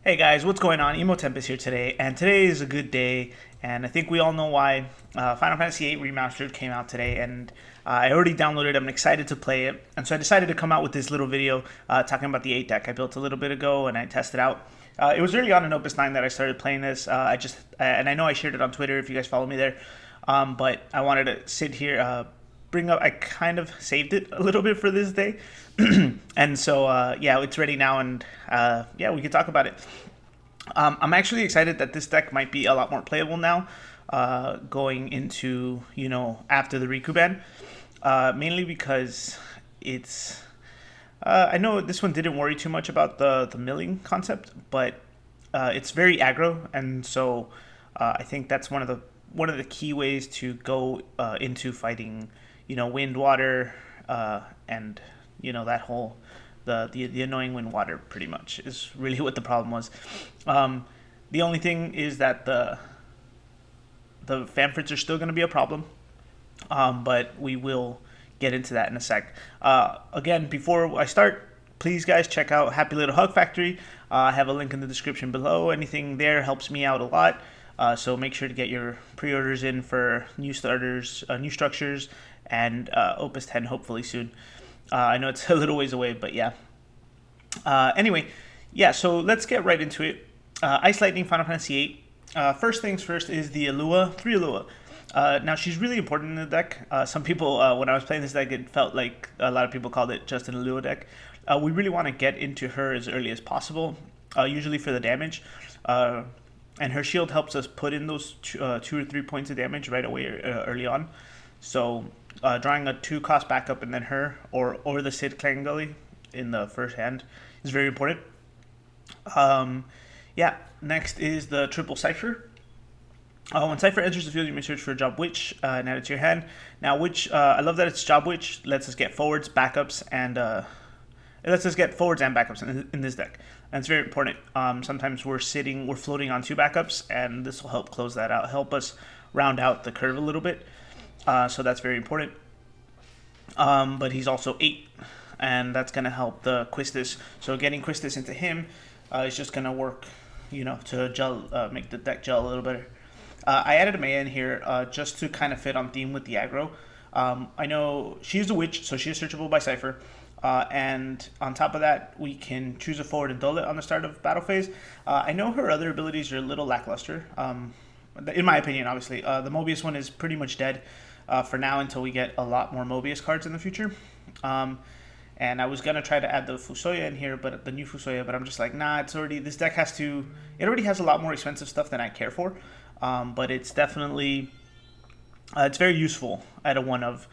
Hey guys, what's going on? Emo Tempest here today, and today is a good day, and I think we all know why. Final Fantasy VIII Remastered came out today, and I already downloaded it. I'm excited to play it, and so I decided to come out with this little video talking about the 8 deck I built a little bit ago, and I tested out. It was early on in Opus 9 that I started playing this. And I know I shared it on Twitter if you guys follow me there, but I wanted to sit here, bring up. I kind of saved it a little bit for this day, and so yeah, it's ready now, and yeah, we can talk about it. I'm actually excited that this deck might be a lot more playable now, going into after the Riku ban, mainly because it's. I know this one didn't worry too much about the milling concept, but it's very aggro, and so I think that's one of the key ways to go into fighting, wind, water, and that whole the annoying wind water pretty much is really what the problem was. The only thing is that the Famfrits are still going to be a problem, but we will get into that in a sec. Again, before I start, please guys check out Happy Little Hug Factory. I have a link in the description below. Anything there helps me out a lot. So make sure to get your pre-orders in for new starters, new structures, and Opus 10 hopefully soon. I know it's a little ways away, but yeah. Anyway, yeah, so let's get right into it. Ice Lightning Final Fantasy VIII. First things first is the Alua, 3 Alua. Now, she's really important in the deck. Some people, when I was playing this deck, it felt like a lot of people called it just an Alua deck. We really want to get into her as early as possible, usually for the damage. And her shield helps us put in those 2 or 3 points of damage right away early on. So drawing a 2-cost backup and then her or the Cid Clan Gully in the first hand is very important. Yeah, next is the triple Cypher. When Cypher enters the field, you may search for a Job Witch and add it to your hand. Now, Witch, I love that it's Job Witch. Lets us get forwards, backups, and it lets us get forwards and backups in this deck, and it's very important. Sometimes we're floating on 2 backups, and this will help close that out, help us round out the curve a little bit. So that's very important. But he's also 8, and that's going to help the Quistis. So getting Quistis into him is just going to work, to gel, make the deck gel a little better. I added a Maya in here just to kind of fit on theme with the aggro. I know she's a witch, so she is searchable by Cypher. And on top of that, we can choose a forward and dull it on the start of battle phase. I know her other abilities are a little lackluster, in my opinion, obviously. The Mobius one is pretty much dead for now until we get a lot more Mobius cards in the future. And I was going to try to add the Fusoya in here, but the new Fusoya, but I'm just like, nah, this deck it already has a lot more expensive stuff than I care for. But it's definitely, it's very useful at a 1 of.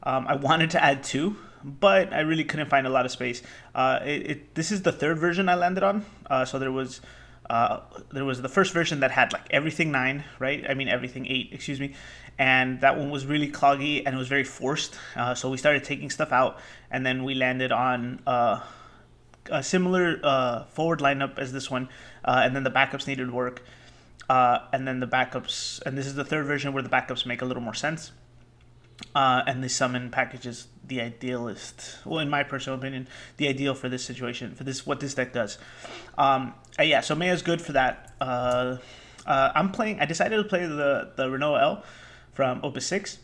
I wanted to add 2, but I really couldn't find a lot of space. This is the 3rd version I landed on. So there was the first version that had like everything 9, right? I mean everything 8, excuse me. And that one was really cloggy and it was very forced. So we started taking stuff out, and then we landed on a similar forward lineup as this one, and then the backups needed work. And then the backups, and this is the 3rd version where the backups make a little more sense. And the summon package is the idealist. Well, in my personal opinion, the ideal for this situation, what this deck does. Yeah, so Maya's good for that. I decided to play the Renoa L from Opus 6.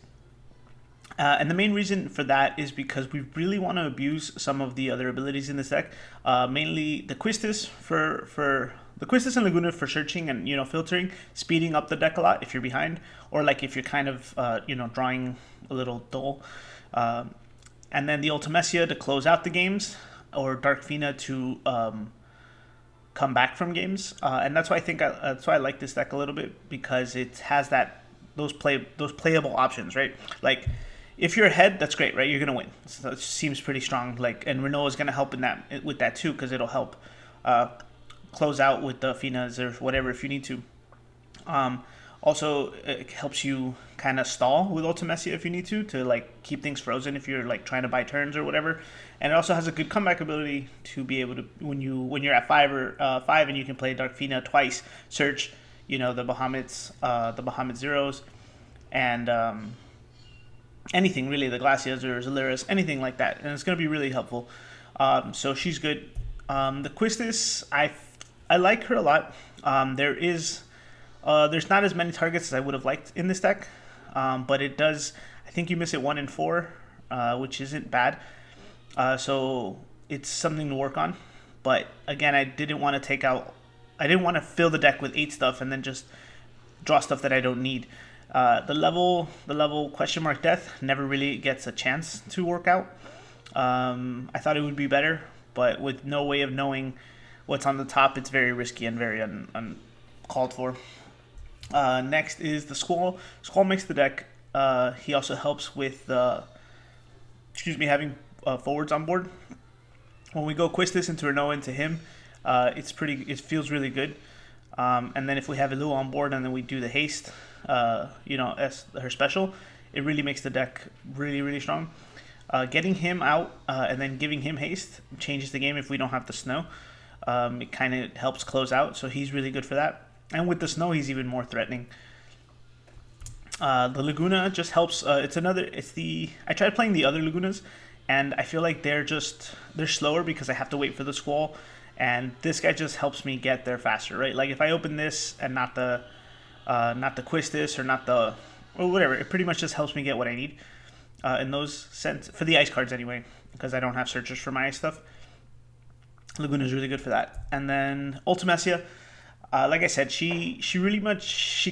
And the main reason for that is because we really want to abuse some of the other abilities in this deck. Mainly the Quistis for the Quistis and Laguna for searching and filtering, speeding up the deck a lot if you're behind, or like if you're kind of drawing a little dull. And then the Ultimecia to close out the games, or Dark Fina to come back from games. And that's why that's why I like this deck a little bit, because it has those playable options, right? Like, if you're ahead, that's great, right? You're gonna win. So it seems pretty strong. Like, and Renault is gonna help with that too, because it'll help close out with the Finas or whatever if you need to. Also, it helps you kind of stall with Ultimecia if you need to like keep things frozen if you're like trying to buy turns or whatever. And it also has a good comeback ability to be able to, when you're at 5 and you can play Dark Fina twice, search the Bahamut Zeros, and anything really, the Glacias or Zaliras, anything like that, and it's going to be really helpful. So she's good. The Quistis, I I like her a lot. There's not as many targets as I would have liked in this deck, but it does. I think you miss it 1 in 4, which isn't bad. So it's something to work on. But again, I didn't want to fill the deck with 8 stuff and then just draw stuff that I don't need. The level question mark death never really gets a chance to work out. I thought it would be better, but with no way of knowing what's on the top, it's very risky and very uncalled for. Next is the Squall. Squall makes the deck. He also helps with having forwards on board. When we go Quistis into Renoa into him, it feels really good. And then if we have Ilua on board and then we do the haste, as her special, it really makes the deck really, really strong. Getting him out and then giving him haste changes the game if we don't have the snow. It kind of helps close out, so he's really good for that. And with the snow, he's even more threatening. The Laguna just helps. I tried playing the other Lagunas, and I feel like they're slower because I have to wait for the Squall. And this guy just helps me get there faster, right? Like if I open this and not the Quistis or whatever, it pretty much just helps me get what I need in those sense for the ice cards anyway, because I don't have searchers for my ice stuff. Laguna is really good for that. And then Ultimecia, like I said, she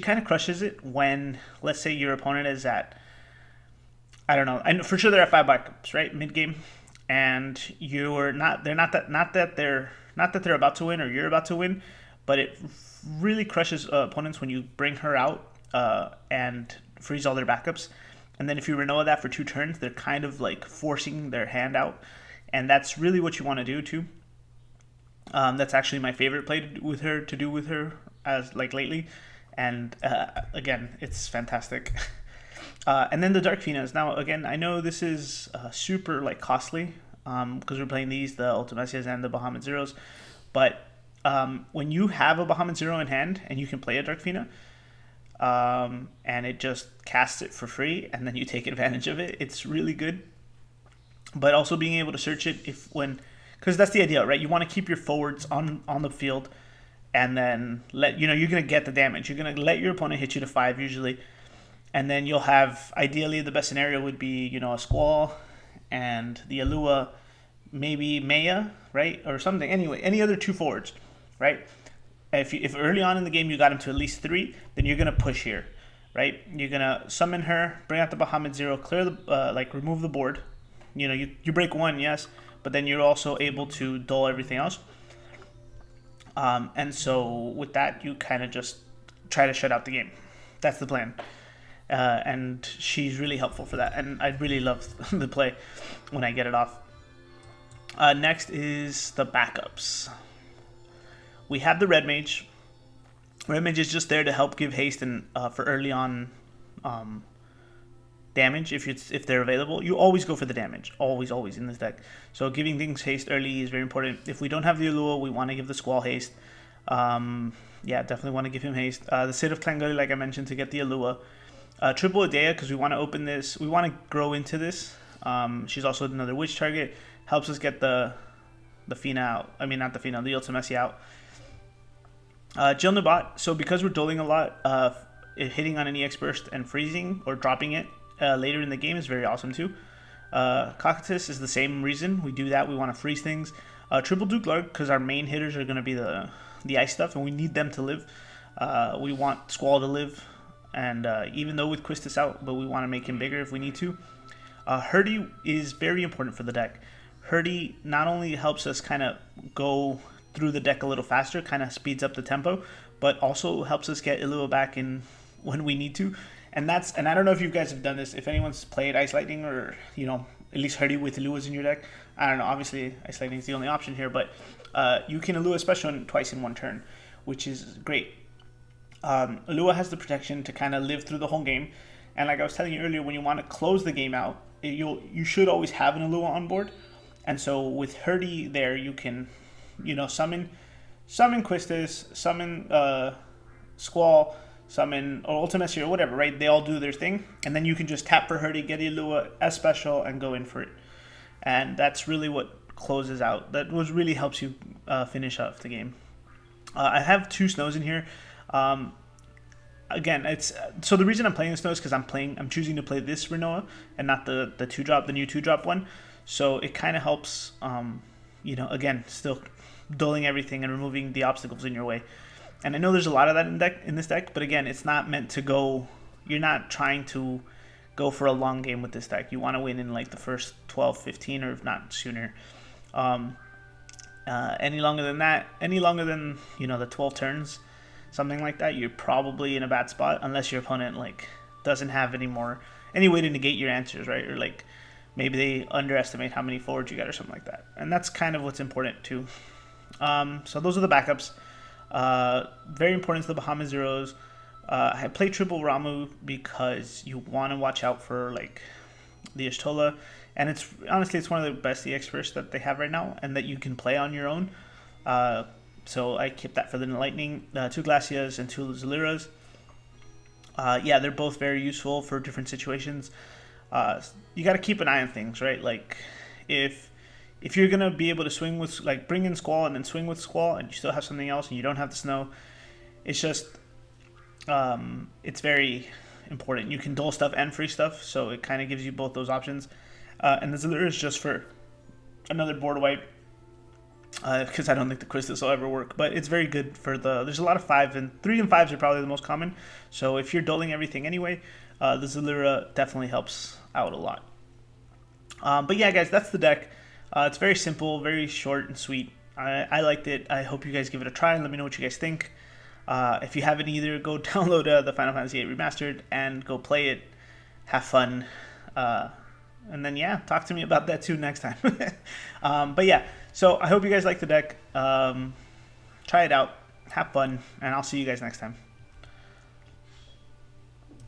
kind of crushes it when, let's say your opponent is at, I don't know, I know for sure they're at 5 backups, right, mid game, and they're not that they're about to win or you're about to win, but it really crushes opponents when you bring her out and freeze all their backups. And then if you Renoa that for 2 turns, they're kind of like forcing their hand out, and that's really what you want to do too. That's actually my favorite play to do with her as like lately, and again, it's fantastic. And then the Dark Finas. Now again, I know this is super like costly because we're playing the Ultimecias and the Bahamut Zeros, but when you have a Bahamut Zero in hand and you can play a Dark Fina, and it just casts it for free, and then you take advantage of it, it's really good. But also being able to search it because that's the idea, right? You want to keep your forwards on the field, and then you're gonna get the damage. You're gonna let your opponent hit you to 5 usually, and then you'll have, ideally the best scenario would be a Squall and the Ilua, maybe Maya, right, or something. Anyway, any other 2 forwards, right? If early on in the game you got him to at least 3, then you're gonna push here, right? You're gonna summon her, bring out the Bahamut Zero, clear the remove the board. You break 1, yes, but then you're also able to dull everything else. And so with that, you kind of just try to shut out the game. That's the plan. And she's really helpful for that. And I really love the play when I get it off. Next is the backups. We have the Red Mage. Red Mage is just there to help give haste and for early on damage if they're available. You always go for the damage, always in this deck. So giving things haste early is very important. If we don't have the Ilua, we want to give the Squall haste. Definitely want to give him haste. The Cid of Tlangoli, like I mentioned, to get the Ilua. Triple Adea, because we want to open this, we want to grow into this. She's also another witch target, helps us get the Fina out. I mean, not the Fina, the Ultimecia out. Jill Nabat, so because we're dueling a lot, hitting on an EX burst and freezing or dropping it later in the game is very awesome too. Cocytus is the same reason we do that. We want to freeze things. Triple Duke Lark, because our main hitters are going to be the ice stuff, and we need them to live. We want Squall to live, and even though with Quistis out, but we want to make him bigger if we need to. Herdy is very important for the deck. Herdy not only helps us kind of go through the deck a little faster, kind of speeds up the tempo, but also helps us get Ilua back in when we need to. And I don't know if you guys have done this, if anyone's played Ice Lightning or, at least Herdy with Iluas in your deck. I don't know, obviously Ice Lightning is the only option here, but you can Ilua Special twice in 1 turn, which is great. Ilua has the protection to kind of live through the whole game. And like I was telling you earlier, when you want to close the game out, you should always have an Ilua on board. And so with Herdy there, you can, summon Quistis, summon Squall, summon or Ultimecia or whatever, right? They all do their thing, and then you can just tap for Herdy, get Ilua as special, and go in for it. And that's really what closes out. That really helps you finish off the game. I have 2 snows in here. Um, Again, it's so the reason I'm playing the snow is because I'm choosing to play this Renoa and not the 2 drop, the new 2 drop one. So it kind of helps, again, still dulling everything and removing the obstacles in your way. And I know there's a lot of that in this deck, but again, it's not meant to go. You're not trying to go for a long game with this deck. You want to win in like the first 12, 15, or if not sooner. Um, any longer than that, any longer than the 12 turns, something like that, you're probably in a bad spot unless your opponent like doesn't have any way to negate your answers, right? Or like maybe they underestimate how many forwards you got or something like that. And that's kind of what's important too. So those are the backups. Very important to the Bahamut Zeros. I play triple Ramu because you want to watch out for like the Ishtola, and it's honestly it's one of the best EX firsts that they have right now, and that you can play on your own. So I kept that for the Lightning, 2 Glacias and 2 Zaliras. Yeah, they're both very useful for different situations. You got to keep an eye on things, right? Like if you're gonna be able to swing with like bring in Squall and then swing with Squall, and you still have something else and you don't have the snow, it's just it's very important. You can dull stuff and free stuff, so it kind of gives you both those options. And the Zalira is just for another board wipe, because I don't think the Christus will ever work, but it's very good for there's a lot of 5 and 3 and 5s are probably the most common. So if you're dulling everything anyway, the Zalira definitely helps out a lot. But yeah, guys, that's the deck. It's very simple, very short and sweet. I liked it. I hope you guys give it a try and let me know what you guys think. If you haven't either, go download the Final Fantasy VIII Remastered and go play it. Have fun. And then, yeah, talk to me about that too next time. But yeah, so I hope you guys like the deck. Try it out. Have fun. And I'll see you guys next time.